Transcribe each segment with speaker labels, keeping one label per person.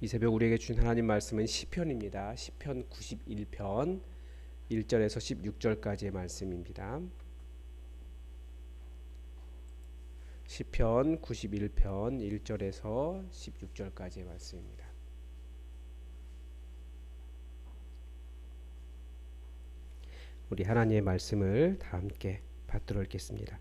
Speaker 1: 이 새벽 우리에게 주신 하나님 말씀은 시편입니다. 시편 91편 1절에서 16절까지의 말씀입니다. 시편 91편 1절에서 16절까지의 말씀입니다. 우리 하나님의 말씀을 다 함께 받들어 읽겠습니다.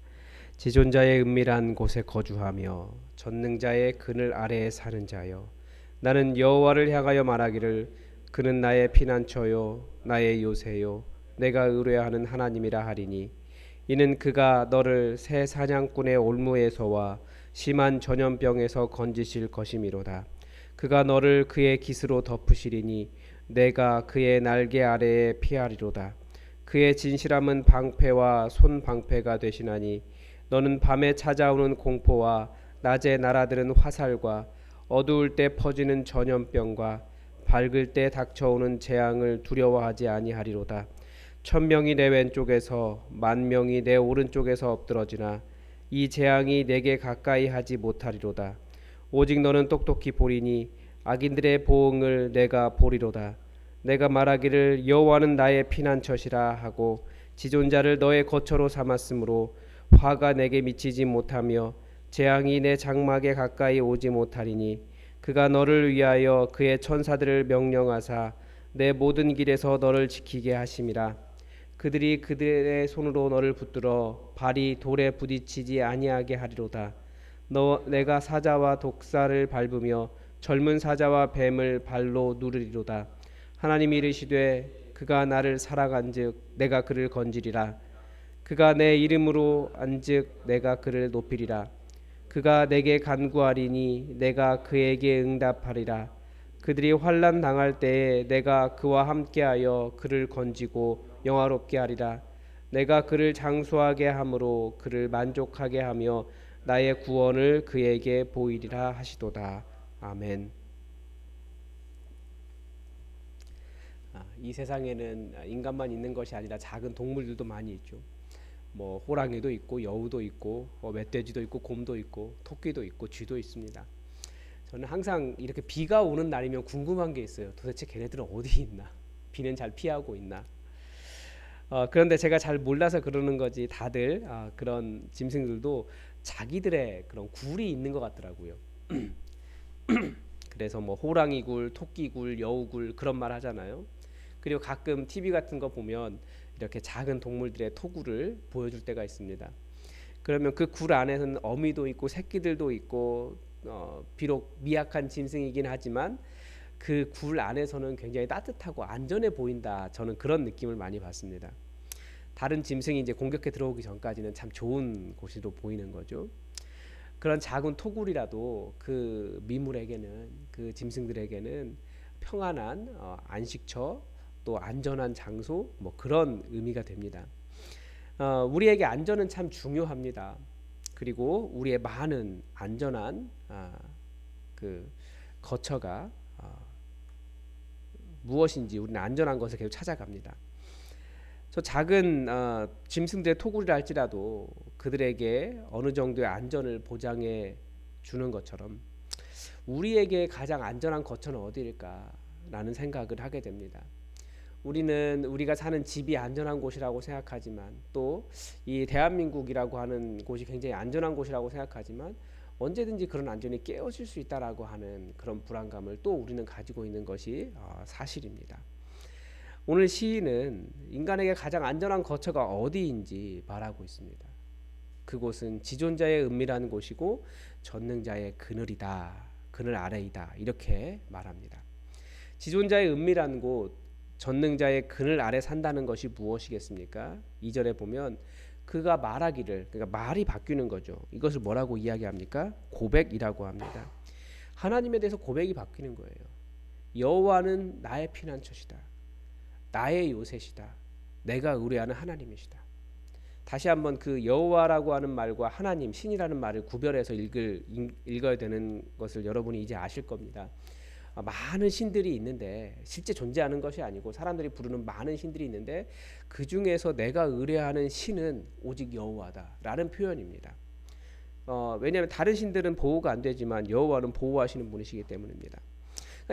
Speaker 1: 지존자의 은밀한 곳에 거주하며 전능자의 그늘 아래에 사는 자여, 나는 여호와를 향하여 말하기를 그는 나의 피난처요 나의 요새요 내가 의뢰하는 하나님이라 하리니, 이는 그가 너를 새 사냥꾼의 올무에서와 심한 전염병에서 건지실 것이미로다. 그가 너를 그의 깃으로 덮으시리니 내가 그의 날개 아래에 피하리로다. 그의 진실함은 방패와 손방패가 되시나니, 너는 밤에 찾아오는 공포와 낮에 날아드는 화살과 어두울 때 퍼지는 전염병과 밝을 때 닥쳐오는 재앙을 두려워하지 아니하리로다. 천명이 내 왼쪽에서 만명이 내 오른쪽에서 엎드러지나 이 재앙이 내게 가까이 하지 못하리로다. 오직 너는 똑똑히 보리니 악인들의 보응을 내가 보리로다. 내가 말하기를 여호와는 나의 피난처시라 하고 지존자를 너의 거처로 삼았으므로 화가 내게 미치지 못하며 재앙이 내 장막에 가까이 오지 못하리니, 그가 너를 위하여 그의 천사들을 명령하사 내 모든 길에서 너를 지키게 하심이라. 그들이 그들의 손으로 너를 붙들어 발이 돌에 부딪히지 아니하게 하리로다. 내가 사자와 독사를 밟으며 젊은 사자와 뱀을 발로 누르리로다. 하나님이 이르시되 그가 나를 사랑한즉 내가 그를 건지리라. 그가 내 이름으로 안즉 내가 그를 높이리라. 그가 내게 간구하리니 내가 그에게 응답하리라. 그들이 환난 당할 때에 내가 그와 함께하여 그를 건지고 영화롭게 하리라. 내가 그를 장수하게 함으로 그를 만족하게 하며 나의 구원을 그에게 보이리라 하시도다. 아멘. 이 세상에는 인간만 있는 것이 아니라 작은 동물들도 많이 있죠. 뭐 호랑이도 있고 여우도 있고 멧돼지도 있고 곰도 있고 토끼도 있고 쥐도 있습니다. 저는 항상 이렇게 비가 오는 날이면 궁금한 게 있어요. 도대체 걔네들은 어디 있나? 비는 잘 피하고 있나? 그런데 제가 잘 몰라서 그러는 거지, 다들 그런 짐승들도 자기들의 그런 굴이 있는 것 같더라고요. 그래서 뭐 호랑이굴, 토끼굴, 여우굴 그런 말 하잖아요. 그리고 가끔 TV 같은 거 보면 이렇게 작은 동물들의 토굴을 보여줄 때가 있습니다. 그러면 그 굴 안에는 어미도 있고 새끼들도 있고 비록 미약한 짐승이긴 하지만 그 굴 안에서는 굉장히 따뜻하고 안전해 보인다. 저는 그런 느낌을 많이 받습니다. 다른 짐승이 이제 공격해 들어오기 전까지는 참 좋은 곳으로 보이는 거죠. 그런 작은 토굴이라도 그 미물에게는, 그 짐승들에게는 평안한 안식처, 또 안전한 장소, 뭐 그런 의미가 됩니다. 우리에게 안전은 참 중요합니다. 그리고 우리의 많은 안전한 그 거처가 무엇인지 우리는 안전한 것을 계속 찾아갑니다. 저 작은 짐승들의 토굴이라 할지라도 그들에게 어느 정도의 안전을 보장해 주는 것처럼 우리에게 가장 안전한 거처는 어디일까라는 생각을 하게 됩니다. 우리는 우리가 사는 집이 안전한 곳이라고 생각하지만, 또 이 대한민국이라고 하는 곳이 굉장히 안전한 곳이라고 생각하지만 언제든지 그런 안전이 깨어질 수 있다라고 하는 그런 불안감을 또 우리는 가지고 있는 것이 사실입니다. 오늘 시인은 인간에게 가장 안전한 거처가 어디인지 말하고 있습니다. 그곳은 지존자의 은밀한 곳이고 전능자의 그늘이다, 그늘 아래이다, 이렇게 말합니다. 지존자의 은밀한 곳, 전능자의 그늘 아래 산다는 것이 무엇이겠습니까? 2절에 보면 그가 말하기를, 그러니까 말이 바뀌는 거죠. 이것을 뭐라고 이야기합니까? 고백이라고 합니다. 하나님에 대해서 고백이 바뀌는 거예요. 여호와는 나의 피난처시다, 나의 요새시다, 내가 의뢰하는 하나님이시다. 다시 한번 그 여호와라고 하는 말과 하나님, 신이라는 말을 구별해서 읽어야 되는 것을 여러분이 이제 아실 겁니다. 많은 신들이 있는데, 실제 존재하는 것이 아니고 사람들이 부르는 많은 신들이 있는데 그 중에서 내가 의뢰하는 신은 오직 여호와다라는 표현입니다. 왜냐하면 다른 신들은 보호가 안 되지만 여호와는 보호하시는 분이시기 때문입니다.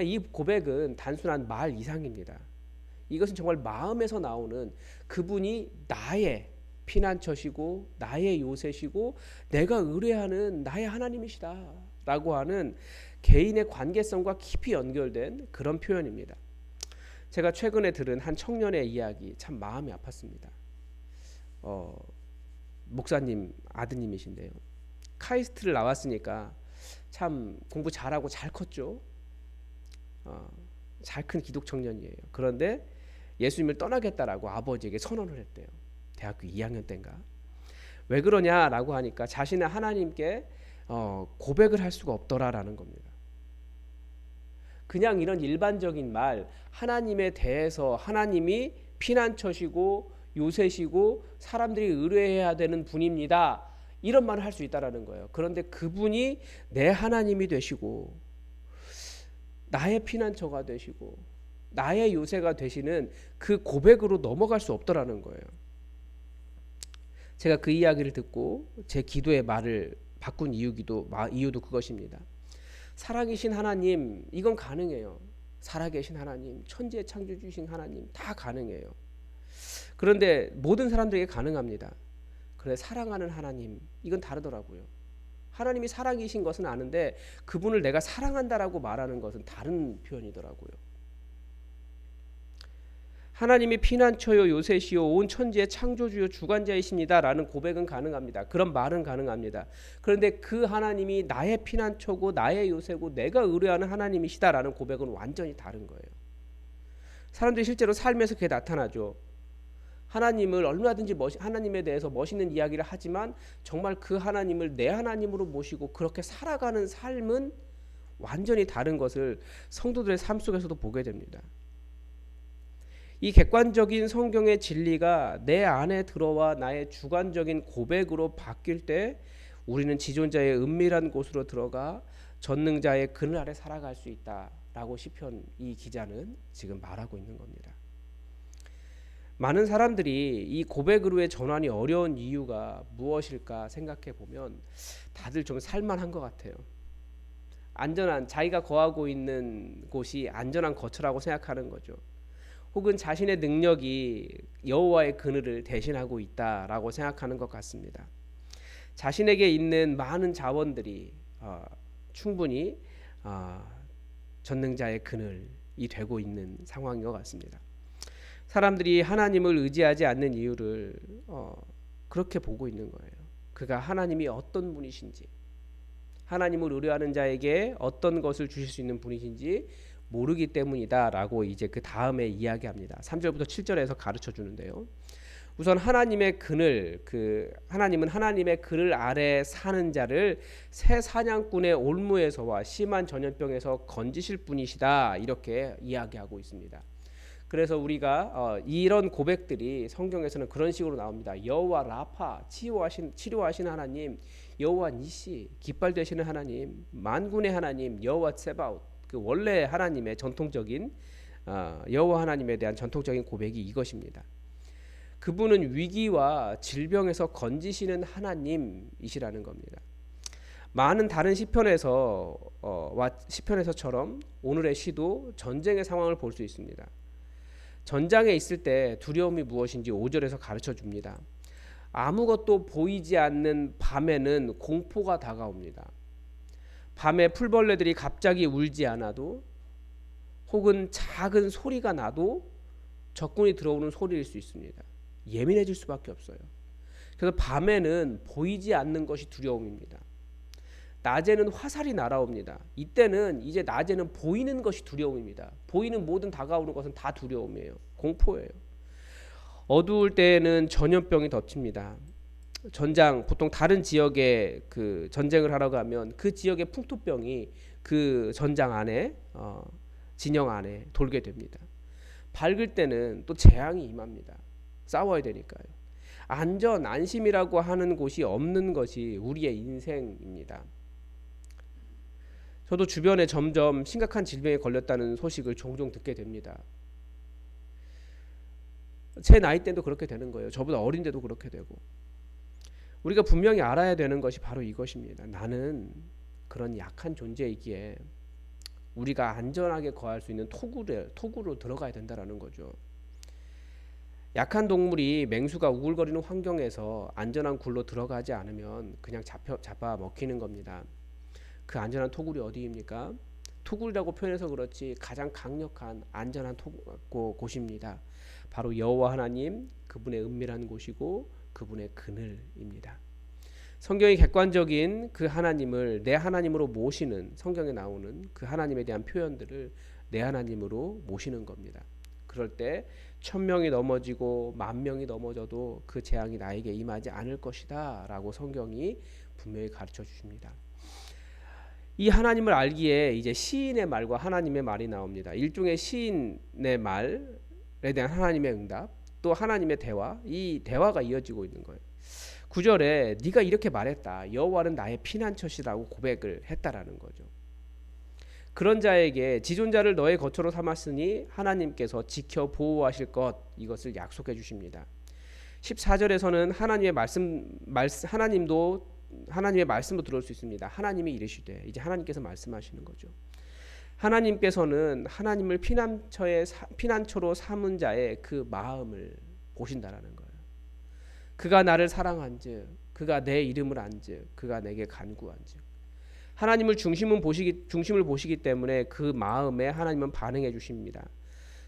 Speaker 1: 이 고백은 단순한 말 이상입니다. 이것은 정말 마음에서 나오는 그분이 나의 피난처시고 나의 요새시고 내가 의뢰하는 나의 하나님이시다 라고 하는 개인의 관계성과 깊이 연결된 그런 표현입니다. 제가 최근에 들은 한 청년의 이야기 참 마음이 아팠습니다. 목사님 아드님이신데요. 카이스트를 나왔으니까 참 공부 잘하고 잘 컸죠. 잘 큰 기독 청년이에요. 그런데 예수님을 떠나겠다라고 아버지에게 선언을 했대요. 대학교 2학년 때인가. 왜 그러냐라고 하니까 자신의 하나님께 고백을 할 수가 없더라라는 겁니다. 그냥 이런 일반적인 말, 하나님에 대해서 하나님이 피난처시고 요새시고 사람들이 의뢰해야 되는 분입니다. 이런 말을 할 수 있다라는 거예요. 그런데 그분이 내 하나님이 되시고 나의 피난처가 되시고 나의 요새가 되시는 그 고백으로 넘어갈 수 없더라는 거예요. 제가 그 이야기를 듣고 제 기도의 말을 바꾼 이유도 그것입니다. 살아계신 하나님, 이건 가능해요. 살아계신 하나님, 천지의 창조주신 하나님 다 가능해요. 그런데 모든 사람들에게 가능합니다. 그래, 사랑하는 하나님, 이건 다르더라고요. 하나님이 사랑이신 것은 아는데 그분을 내가 사랑한다라고 말하는 것은 다른 표현이더라고요. 하나님이 피난처요 요새시요 온 천지의 창조주요 주관자이십니다 라는 고백은 가능합니다. 그런 말은 가능합니다. 그런데 그 하나님이 나의 피난처고 나의 요새고 내가 의뢰하는 하나님이시다 라는 고백은 완전히 다른 거예요. 사람들이 실제로 삶에서 그게 나타나죠. 하나님을 얼마든지 하나님에 대해서 멋있는 이야기를 하지만 정말 그 하나님을 내 하나님으로 모시고 그렇게 살아가는 삶은 완전히 다른 것을 성도들의 삶 속에서도 보게 됩니다. 이 객관적인 성경의 진리가 내 안에 들어와 나의 주관적인 고백으로 바뀔 때 우리는 지존자의 은밀한 곳으로 들어가 전능자의 그늘 아래 살아갈 수 있다라고 시편 이 기자는 지금 말하고 있는 겁니다. 많은 사람들이 이 고백으로의 전환이 어려운 이유가 무엇일까 생각해 보면 다들 좀 살만한 것 같아요. 안전한, 자기가 거하고 있는 곳이 안전한 거처라고 생각하는 거죠. 혹은 자신의 능력이 여호와의 그늘을 대신하고 있다라고 생각하는 것 같습니다. 자신에게 있는 많은 자원들이 충분히 전능자의 그늘이 되고 있는 상황인 것 같습니다. 사람들이 하나님을 의지하지 않는 이유를 그렇게 보고 있는 거예요. 그가 하나님이 어떤 분이신지, 하나님을 의뢰하는 자에게 어떤 것을 주실 수 있는 분이신지 모르기 때문이다라고 이제 그 다음에 이야기합니다. 3절부터 7절에서 가르쳐 주는데요. 우선 하나님의 그늘, 하나님은 하나님의 그늘 아래 사는 자를 새 사냥꾼의 올무에서와 심한 전염병에서 건지실 분이시다 이렇게 이야기하고 있습니다. 그래서 우리가 이런 고백들이 성경에서는 그런 식으로 나옵니다. 여호와 라파, 치료하신 하나님, 여호와 니시, 깃발 되시는 하나님, 만군의 하나님, 여호와 세바옷. 그 원래 하나님의 전통적인 여호와 하나님에 대한 전통적인 고백이 이것입니다. 그분은 위기와 질병에서 건지시는 하나님이시라는 겁니다. 많은 다른 시편에서처럼 오늘의 시도 전쟁의 상황을 볼 수 있습니다. 전장에 있을 때 두려움이 무엇인지 5절에서 가르쳐 줍니다. 아무것도 보이지 않는 밤에는 공포가 다가옵니다. 밤에 풀벌레들이 갑자기 울지 않아도 혹은 작은 소리가 나도 적군이 들어오는 소리일 수 있습니다. 예민해질 수밖에 없어요. 그래서 밤에는 보이지 않는 것이 두려움입니다. 낮에는 화살이 날아옵니다. 이때는 이제 낮에는 보이는 것이 두려움입니다. 보이는 모든 다가오는 것은 다 두려움이에요. 공포예요. 어두울 때에는 전염병이 덮칩니다. 보통 다른 지역에 그 전쟁을 하러 가면 그 지역의 풍토병이 그 전장 안에 진영 안에 돌게 됩니다. 밝을 때는 또 재앙이 임합니다. 싸워야 되니까요. 안심이라고 하는 곳이 없는 것이 우리의 인생입니다. 저도 주변에 점점 심각한 질병에 걸렸다는 소식을 종종 듣게 됩니다. 제 나이 때도 그렇게 되는 거예요. 저보다 어린데도 그렇게 되고. 우리가 분명히 알아야 되는 것이 바로 이것입니다. 나는 그런 약한 존재이기에 우리가 안전하게 거할 수 있는 토구로 들어가야 된다라는 거죠. 약한 동물이 맹수가 우글거리는 환경에서 안전한 굴로 들어가지 않으면 그냥 잡아 먹히는 겁니다. 그 안전한 토굴이 어디입니까? 토굴이라고 표현해서 그렇지 가장 강력한 안전한 곳입니다. 바로 여호와 하나님, 그분의 은밀한 곳이고 그분의 그늘입니다. 성경이 객관적인 그 하나님을 내 하나님으로 모시는, 성경에 나오는 그 하나님에 대한 표현들을 내 하나님으로 모시는 겁니다. 그럴 때 1000명이 넘어지고 10,000명이 넘어져도 그 재앙이 나에게 임하지 않을 것이다 라고 성경이 분명히 가르쳐 주십니다. 이 하나님을 알기에 이제 시인의 말과 하나님의 말이 나옵니다. 일종의 시인의 말에 대한 하나님의 응답, 또 하나님의 대화, 이 대화가 이어지고 있는 거예요. 9절에 네가 이렇게 말했다. 여호와는 나의 피난처시라고 고백을 했다라는 거죠. 그런 자에게 지존자를 너의 거처로 삼았으니 하나님께서 지켜 보호하실 것, 이것을 약속해 주십니다. 14절에서는 하나님의 말씀도 들을 수 있습니다. 하나님이 이르시되, 이제 하나님께서 말씀하시는 거죠. 하나님께서는 하나님을 피난처로 삼은 자의 그 마음을 보신다라는 거예요. 그가 나를 사랑한즉, 그가 내 이름을 안즉, 그가 내게 간구한즉. 하나님을 중심을 보시기 때문에 그 마음에 하나님은 반응해 주십니다.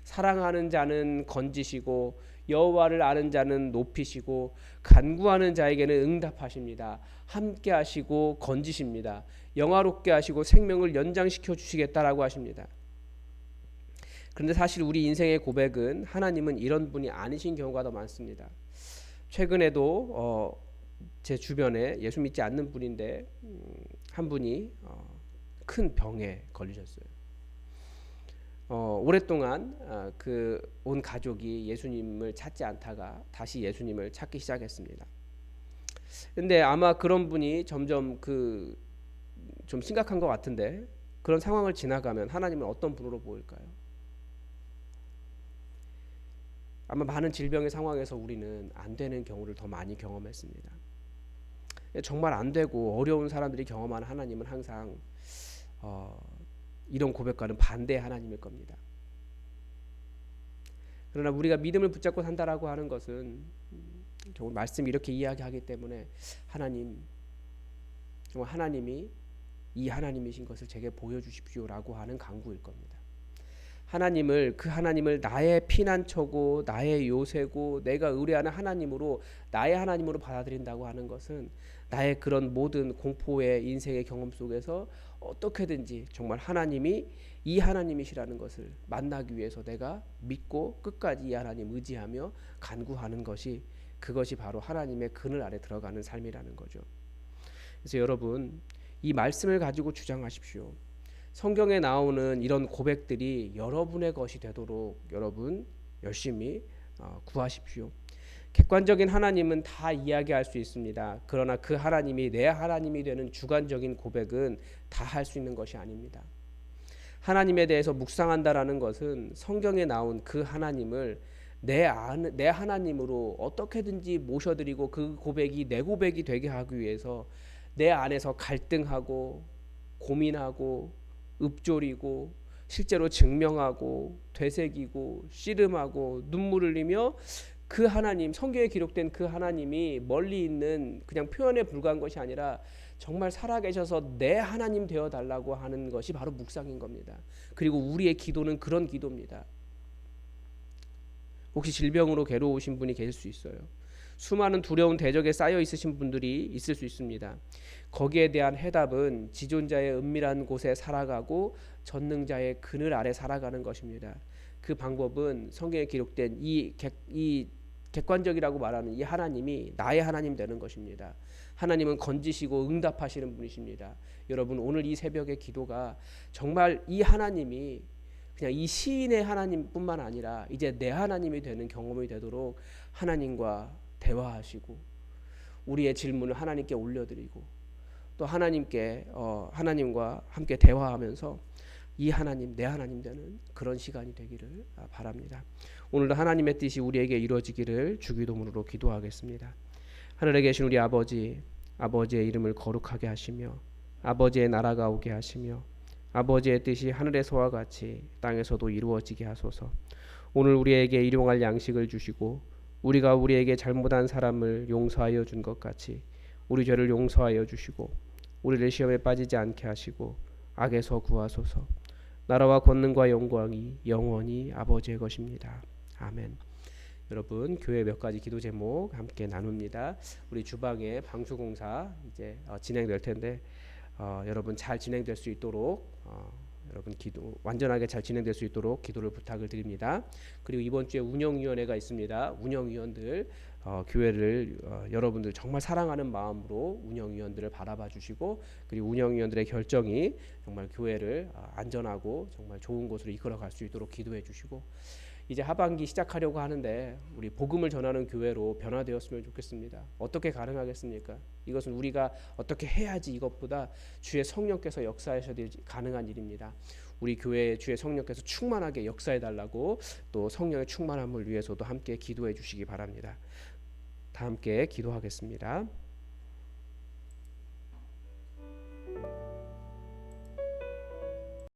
Speaker 1: 사랑하는 자는 건지시고 여호와를 아는 자는 높이시고 간구하는 자에게는 응답하십니다. 함께 하시고 건지십니다. 영화롭게 하시고 생명을 연장시켜 주시겠다라고 하십니다. 그런데 사실 우리 인생의 고백은 하나님은 이런 분이 아니신 경우가 더 많습니다. 최근에도 제 주변에 예수 믿지 않는 분인데 한 분이 큰 병에 걸리셨어요. 오랫동안 그 온 가족이 예수님을 찾지 않다가 다시 예수님을 찾기 시작했습니다. 근데 아마 그런 분이 점점 좀 심각한 것 같은데, 그런 상황을 지나가면 하나님은 어떤 분으로 보일까요? 아마 많은 질병의 상황에서 우리는 안 되는 경우를 더 많이 경험했습니다. 정말 안 되고 어려운 사람들이 경험하는 하나님은 항상 이런 고백과는 반대의 하나님일 겁니다. 그러나 우리가 믿음을 붙잡고 산다라고 하는 것은 정말 말씀이 이렇게 이야기하기 때문에 정말 하나님이 이 하나님이신 것을 제게 보여주십시오라고 하는 간구일 겁니다. 그 하나님을 나의 피난처고 나의 요새고 내가 의뢰하는 나의 하나님으로 받아들인다고 하는 것은 나의 그런 모든 공포의 인생의 경험 속에서 어떻게든지 정말 하나님이 이 하나님이시라는 것을 만나기 위해서 내가 믿고 끝까지 이 하나님 의지하며 간구하는 것이, 그것이 바로 하나님의 그늘 아래 들어가는 삶이라는 거죠. 그래서 여러분, 이 말씀을 가지고 주장하십시오. 성경에 나오는 이런 고백들이 여러분의 것이 되도록 여러분 열심히 구하십시오. 객관적인 하나님은 다 이야기할 수 있습니다. 그러나 그 하나님이 내 하나님이 되는 주관적인 고백은 다 할 수 있는 것이 아닙니다. 하나님에 대해서 묵상한다라는 것은 성경에 나온 그 하나님을 내 하나님으로 어떻게든지 모셔드리고 그 고백이 내 고백이 되게 하기 위해서 내 안에서 갈등하고 고민하고 읊조리고 실제로 증명하고 되새기고 씨름하고 눈물 흘리며 그 하나님, 성경에 기록된 그 하나님이 멀리 있는 그냥 표현에 불과한 것이 아니라 정말 살아계셔서 내 하나님 되어달라고 하는 것이 바로 묵상인 겁니다. 그리고 우리의 기도는 그런 기도입니다. 혹시 질병으로 괴로우신 분이 계실 수 있어요. 수많은 두려운 대적에 쌓여 있으신 분들이 있을 수 있습니다. 거기에 대한 해답은 지존자의 은밀한 곳에 살아가고 전능자의 그늘 아래 살아가는 것입니다. 그 방법은 성경에 기록된 이 객관적이라고 말하는 이 하나님이 나의 하나님 되는 것입니다. 하나님은 건지시고 응답하시는 분이십니다. 여러분, 오늘 이 새벽의 기도가 정말 이 하나님이 그냥 이 시인의 하나님뿐만 아니라 이제 내 하나님이 되는 경험이 되도록 하나님과 대화하시고 우리의 질문을 하나님께 올려드리고 또 하나님과 함께 대화하면서 이 하나님, 내 하나님 되는 그런 시간이 되기를 바랍니다. 오늘도 하나님의 뜻이 우리에게 이루어지기를 주기도문으로 기도하겠습니다. 하늘에 계신 우리 아버지, 아버지의 이름을 거룩하게 하시며 아버지의 나라가 오게 하시며 아버지의 뜻이 하늘에서와 같이 땅에서도 이루어지게 하소서. 오늘 우리에게 일용할 양식을 주시고 우리가 우리에게 잘못한 사람을 용서하여 준 것 같이 우리 죄를 용서하여 주시고 우리를 시험에 빠지지 않게 하시고 악에서 구하소서. 나라와 권능과 영광이 영원히 아버지의 것입니다. 아멘. 여러분, 교회 몇 가지 기도 제목 함께 나눕니다. 우리 주방에 방수공사 이제 진행될 텐데 여러분 잘 진행될 수 있도록 여러분 기도 완전하게 잘 진행될 수 있도록 기도를 부탁을 드립니다. 그리고 이번 주에 운영위원회가 있습니다. 운영위원들 교회를 여러분들 정말 사랑하는 마음으로 운영위원들을 바라봐 주시고 그리고 운영위원들의 결정이 정말 교회를 안전하고 정말 좋은 곳으로 이끌어갈 수 있도록 기도해 주시고 이제 하반기 시작하려고 하는데 우리 복음을 전하는 교회로 변화되었으면 좋겠습니다. 어떻게 가능하겠습니까? 이것은 우리가 어떻게 해야지 이것보다 주의 성령께서 역사하셔야 가능한 일입니다. 우리 교회에 주의 성령께서 충만하게 역사해 달라고 또 성령의 충만함을 위해서도 함께 기도해 주시기 바랍니다. 다 함께 기도하겠습니다.